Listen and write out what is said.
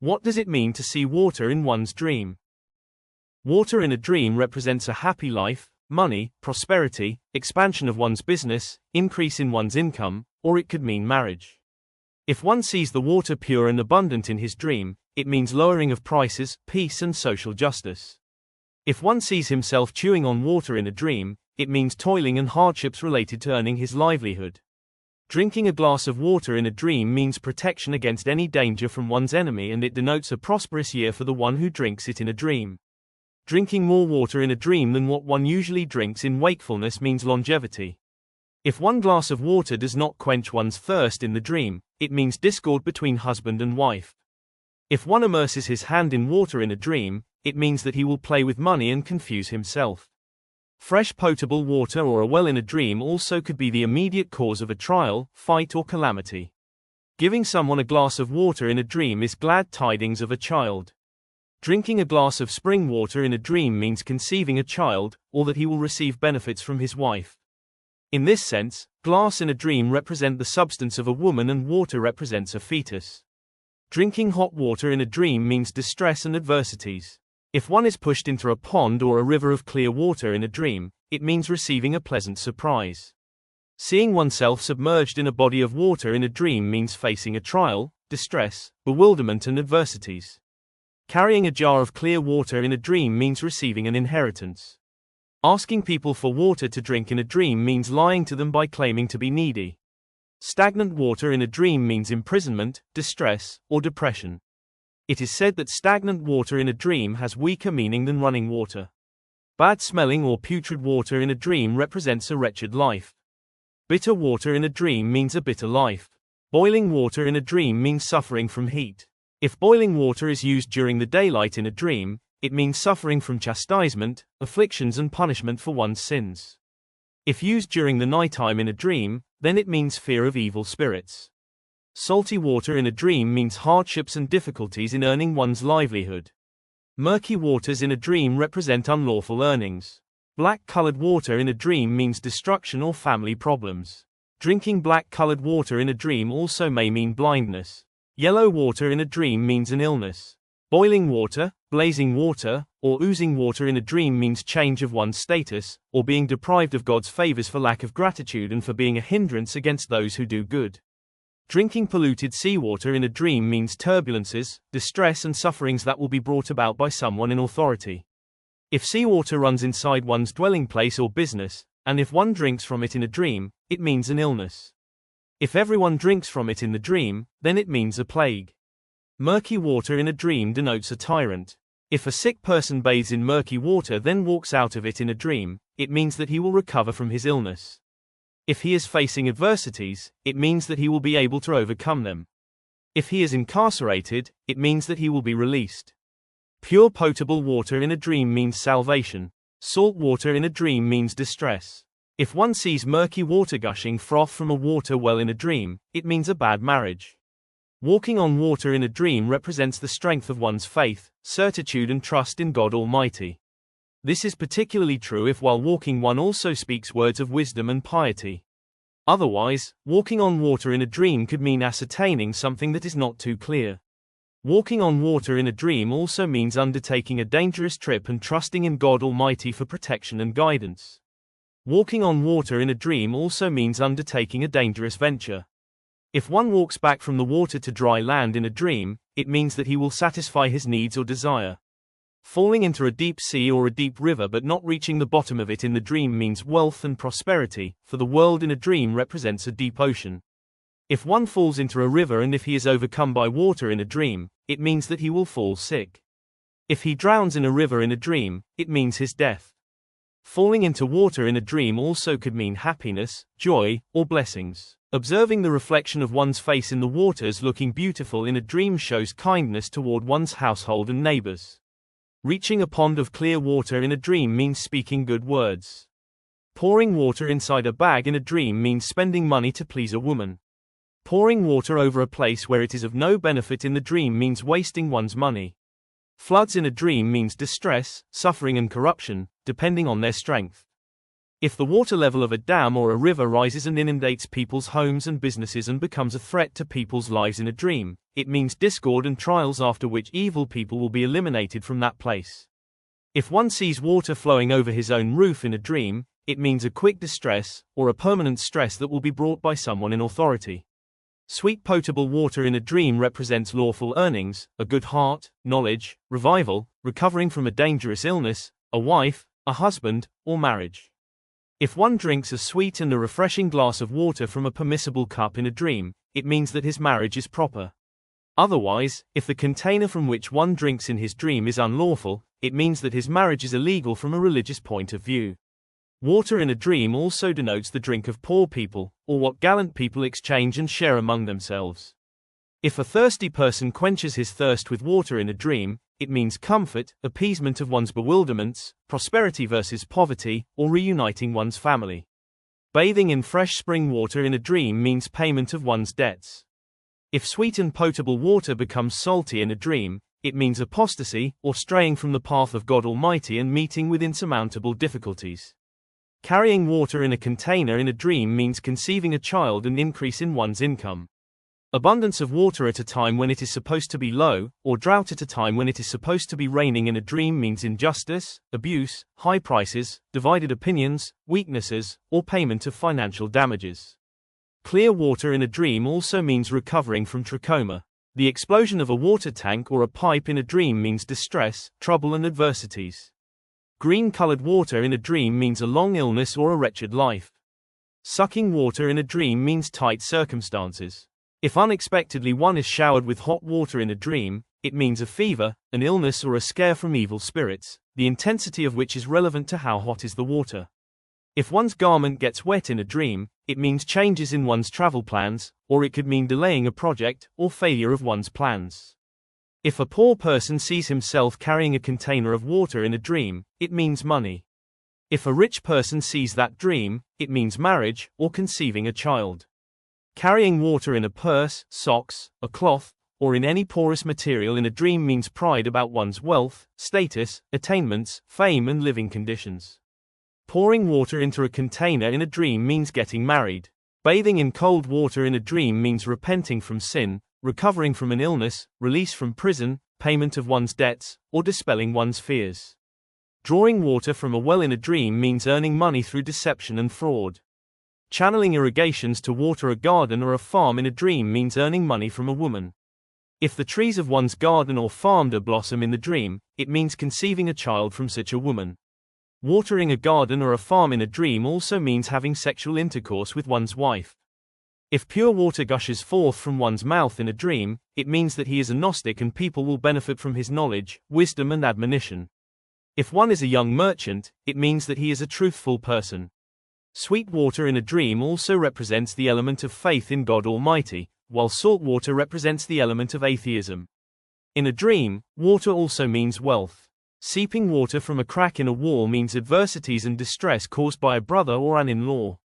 What does it mean to see water in one's dream? Water in a dream represents a happy life, money, prosperity, expansion of one's business, increase in one's income, or it could mean marriage. If one sees the water pure and abundant in his dream, it means lowering of prices, peace and social justice. If one sees himself chewing on water in a dream, it means toiling and hardships related to earning his livelihood. Drinking a glass of water in a dream means protection against any danger from one's enemy, and it denotes a prosperous year for the one who drinks it in a dream. Drinking more water in a dream than what one usually drinks in wakefulness means longevity. If one glass of water does not quench one's thirst in the dream, it means discord between husband and wife. If one immerses his hand in water in a dream, it means that he will play with money and confuse himself. Fresh potable water or a well in a dream also could be the immediate cause of a trial, fight or calamity. Giving someone a glass of water in a dream is glad tidings of a child. Drinking a glass of spring water in a dream means conceiving a child, or that he will receive benefits from his wife. In this sense, glass in a dream represents the substance of a woman and water represents a fetus. Drinking hot water in a dream means distress and adversities. If one is pushed into a pond or a river of clear water in a dream, it means receiving a pleasant surprise. Seeing oneself submerged in a body of water in a dream means facing a trial, distress, bewilderment and adversities. Carrying a jar of clear water in a dream means receiving an inheritance. Asking people for water to drink in a dream means lying to them by claiming to be needy. Stagnant water in a dream means imprisonment, distress, or depression. It is said that stagnant water in a dream has weaker meaning than running water. Bad smelling or putrid water in a dream represents a wretched life. Bitter water in a dream means a bitter life. Boiling water in a dream means suffering from heat. If boiling water is used during the daylight in a dream, it means suffering from chastisement, afflictions and punishment for one's sins. If used during the nighttime in a dream, then it means fear of evil spirits. Salty water in a dream means hardships and difficulties in earning one's livelihood. Murky waters in a dream represent unlawful earnings. Black-colored water in a dream means destruction or family problems. Drinking black-colored water in a dream also may mean blindness. Yellow water in a dream means an illness. Boiling water, blazing water, or oozing water in a dream means change of one's status, or being deprived of God's favors for lack of gratitude and for being a hindrance against those who do good. Drinking polluted seawater in a dream means turbulences, distress and sufferings that will be brought about by someone in authority. If seawater runs inside one's dwelling place or business, and if one drinks from it in a dream, it means an illness. If everyone drinks from it in the dream, then it means a plague. Murky water in a dream denotes a tyrant. If a sick person bathes in murky water then walks out of it in a dream, it means that he will recover from his illness. If he is facing adversities, it means that he will be able to overcome them. If he is incarcerated, it means that he will be released. Pure potable water in a dream means salvation. Salt water in a dream means distress. If one sees murky water gushing froth from a water well in a dream, it means a bad marriage. Walking on water in a dream represents the strength of one's faith, certitude and trust in God Almighty. This is particularly true if while walking one also speaks words of wisdom and piety. Otherwise, walking on water in a dream could mean ascertaining something that is not too clear. Walking on water in a dream also means undertaking a dangerous trip and trusting in God Almighty for protection and guidance. Walking on water in a dream also means undertaking a dangerous venture. If one walks back from the water to dry land in a dream, it means that he will satisfy his needs or desire. Falling into a deep sea or a deep river but not reaching the bottom of it in the dream means wealth and prosperity, for the world in a dream represents a deep ocean. If one falls into a river and if he is overcome by water in a dream, it means that he will fall sick. If he drowns in a river in a dream, it means his death. Falling into water in a dream also could mean happiness, joy, or blessings. Observing the reflection of one's face in the waters looking beautiful in a dream shows kindness toward one's household and neighbors. Reaching a pond of clear water in a dream means speaking good words. Pouring water inside a bag in a dream means spending money to please a woman. Pouring water over a place where it is of no benefit in the dream means wasting one's money. Floods in a dream means distress, suffering and corruption, depending on their strength. If the water level of a dam or a river rises and inundates people's homes and businesses and becomes a threat to people's lives in a dream, it means discord and trials after which evil people will be eliminated from that place. If one sees water flowing over his own roof in a dream, it means a quick distress, or a permanent stress that will be brought by someone in authority. Sweet potable water in a dream represents lawful earnings, a good heart, knowledge, revival, recovering from a dangerous illness, a wife, a husband, or marriage. If one drinks a sweet and a refreshing glass of water from a permissible cup in a dream, it means that his marriage is proper. Otherwise, if the container from which one drinks in his dream is unlawful, it means that his marriage is illegal from a religious point of view. Water in a dream also denotes the drink of poor people, or what gallant people exchange and share among themselves. If a thirsty person quenches his thirst with water in a dream, it means comfort, appeasement of one's bewilderments, prosperity versus poverty, or reuniting one's family. Bathing in fresh spring water in a dream means payment of one's debts. If sweet and potable water becomes salty in a dream, it means apostasy, or straying from the path of God Almighty and meeting with insurmountable difficulties. Carrying water in a container in a dream means conceiving a child and increase in one's income. Abundance of water at a time when it is supposed to be low, or drought at a time when it is supposed to be raining in a dream means injustice, abuse, high prices, divided opinions, weaknesses, or payment of financial damages. Clear water in a dream also means recovering from trachoma. The explosion of a water tank or a pipe in a dream means distress, trouble and adversities. Green-colored water in a dream means a long illness or a wretched life. Sucking water in a dream means tight circumstances. If unexpectedly one is showered with hot water in a dream, it means a fever, an illness or a scare from evil spirits, the intensity of which is relevant to how hot is the water. If one's garment gets wet in a dream, it means changes in one's travel plans, or it could mean delaying a project, or failure of one's plans. If a poor person sees himself carrying a container of water in a dream, it means money. If a rich person sees that dream, it means marriage, or conceiving a child. Carrying water in a purse, socks, a cloth, or in any porous material in a dream means pride about one's wealth, status, attainments, fame and living conditions. Pouring water into a container in a dream means getting married. Bathing in cold water in a dream means repenting from sin, recovering from an illness, release from prison, payment of one's debts, or dispelling one's fears. Drawing water from a well in a dream means earning money through deception and fraud. Channeling irrigations to water a garden or a farm in a dream means earning money from a woman. If the trees of one's garden or farm do blossom in the dream, it means conceiving a child from such a woman. Watering a garden or a farm in a dream also means having sexual intercourse with one's wife. If pure water gushes forth from one's mouth in a dream, it means that he is a Gnostic and people will benefit from his knowledge, wisdom and admonition. If one is a young merchant, it means that he is a truthful person. Sweet water in a dream also represents the element of faith in God Almighty, while salt water represents the element of atheism. In a dream, water also means wealth. Seeping water from a crack in a wall means adversities and distress caused by a brother or an in-law.